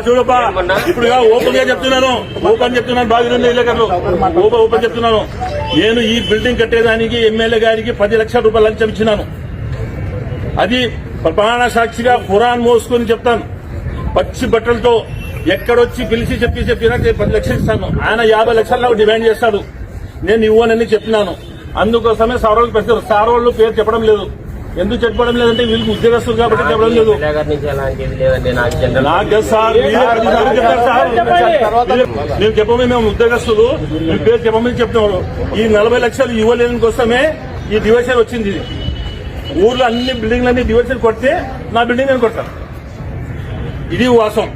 చూడప్పా ఇప్పుడు ఓపెన్ గా చెప్తున్నాను బాగా విలేకరులు ఓపెన్ చెప్తున్నాను. నేను ఈ బిల్డింగ్ కట్టేదానికి ఎమ్మెల్యే గారికి 10 లక్షల రూపాయలు లంచం ఇచ్చినాను. అది ప్రమాణ సాక్షిగా ఖురాన్ మోసుకొని చెప్తాను. పచ్చి బట్టలతో ఎక్కడొచ్చి పిలిచి చెప్పినా 10 లక్షలు ఇస్తాను. ఆయన 50 లక్షలు నాకు డిమాండ్ చేస్తాడు. నేను ఇవ్వనని చెప్పినాను. అందుకోసమే సార్ వాళ్ళు పెడతారు. సార్ వాళ్ళు పేరు చెప్పడం లేదు. ఎందుకు చెప్పడం లేదంటే వీళ్ళకి ఉద్యోగస్తులు కాబట్టి చెప్పడం లేదు. మేము చెప్పమే, మేము ఉద్యోగస్తులు మీ పేరు చెప్పమని చెప్తున్నారు. ఈ 40 లక్షలు ఇవ్వలేని కోసమే ఈ డివైజన్ వచ్చింది. ఊర్లో అన్ని బిల్డింగ్లన్నీ డివైజన్ కొడితే నా బిల్డింగ్ నేను కొడతాను. ఇది వాస్తవం.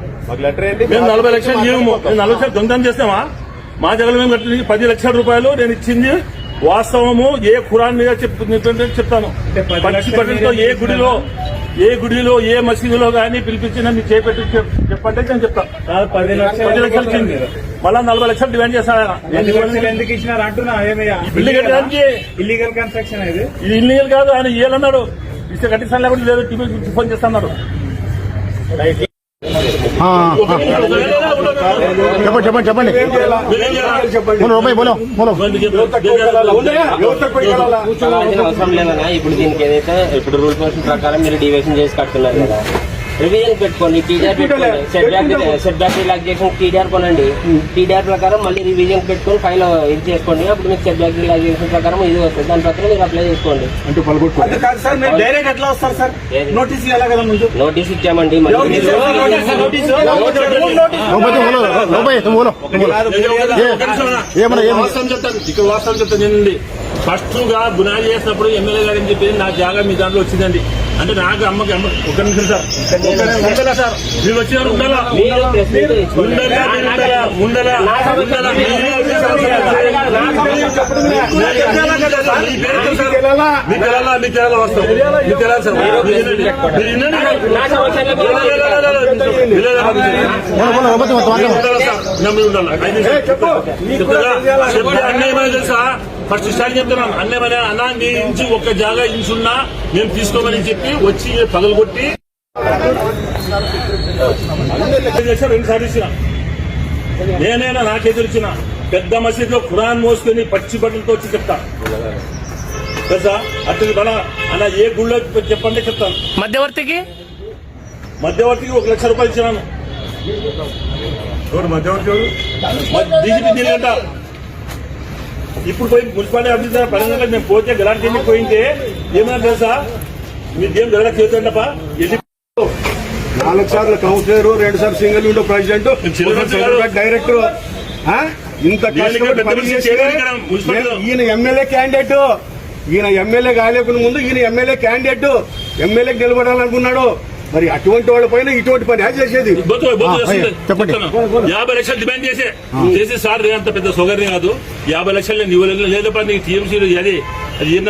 మేము 40 లక్షలు ఇవ్వము. 40 లక్షలు దొంగతనం చేస్తామా? మా జగన్ మేము కట్టిన 10 లక్షల రూపాయలు నేను ఇచ్చింది వాస్తవము. ఏ ఖురాన్ మీద చెప్తాను. పచ్చి బట్టలతో ఏ గుడిలో ఏ మసీదులో గానీ పిలిపించి నన్ను చేపెట్టి చెప్పంటే నేను చెప్తాను. 10 లక్షలు ఇచ్చింది. మళ్ళా 40 లక్షలు డిమాండ్ చేస్తాను. ఎందుకు ఇచ్చినారు అంటున్నా? బిల్డింగ్ కట్టడానికి ఇల్లీగల్ కన్స్ట్రక్షన్ ఇది ఇల్లీగల్ కాదు. ఆయన ఏలన్నాడు ఇస్తే కట్టిస్తాను లేకపోతే లేదు టీవీ ఫోన్ చేస్తున్నాడు. చెప్పండి అవసరం లేదన్నా. ఇప్పుడు దీనికి ఏదైతే ఇప్పుడు రూల్ ప్రకారం మీరు డివిజన్ చేసి కట్టున్నారు కదా, రివిజన్ పెట్టుకోండి. టీడీఆర్ పెట్టుకోండి. సెట్ బ్యాక్ రిలాక్సేషన్ టీడీఆర్ కొనండి. టీడీఆర్ ప్రకారం మళ్ళీ రివిజన్ పెట్టుకొని ఫైల్ ఇది చేసుకోండి. అప్పుడు మీకు సెట్ బ్యాక్ రిలాక్సేషన్ ప్రకారం ఇది వస్తుంది. దాని ప్రకారం మీరు అప్లై చేసుకోండి. నోటీస్ ఇచ్చామండి. వాస్తవం చెప్తాను. ఫస్ట్ గా బునాది చేసినప్పుడు ఎమ్మెల్యే గారని చెప్పి నా జాగా మీ దాంట్లో వచ్చిందండి. అంటే నాకు అమ్మకి ఒక నిమిషం సార్ మీరు వచ్చినారు ఉండాలా అన్యాయమైన తెలుసా? ఫస్ట్ స్టార్ట్ చెప్తున్నాను. అన్నేమనే అన్నా నీ నుంచి ఒక్క జాగా ఇంచున్నా మేము తీసుకోమని చెప్పి వచ్చి పగలగొట్టి 2 సార్లు ఇచ్చిన. నేనైనా నాకెదురిచ్చిన పెద్ద మసీదులో ఖురాన్ మోసుకొని పచ్చి బట్టలతో వచ్చి చెప్తా తెలుసా? అట్లా బల అలా ఏ గుళ్ళో చెప్పండి చెప్తాను. మధ్యవర్తికి 1 లక్ష రూపాయలు ఇచ్చినాను. మధ్యవర్తి డీజీపీ దీనికంట ఇప్పుడు పోయి మున్సిపాలిటీ ఆఫీసర్ పరంగా మేము పోతే గలాంటి పోయింటే ఏమన్నా తెలుసా? మీదేం గల చేతుండపా 4 సార్లు కౌన్సిలర్, 2 సార్లు సింగిల్ విండో ప్రెసిడెంట్, డైరెక్టర్. ఇంత ఈయన ఎమ్మెల్యే క్యాండిడేట్. ఈయన ఎమ్మెల్యే కాలేకున్న ముందు ఈయన ఎమ్మెల్యే క్యాండిడేట్. ఎమ్మెల్యేకి నిలబడాలనుకున్నాడు. మరి అటువంటి వాళ్ళ పైన ఇటువంటి పని చేసేది. 50 లక్షలు డిమాండ్ చేసి సార్ అంత పెద్ద సౌకర్యం కాదు. 50 లక్షలు నేను ఇవ్వలేదు. లేదప్ప నీకు టీఎంసీ అది ఏం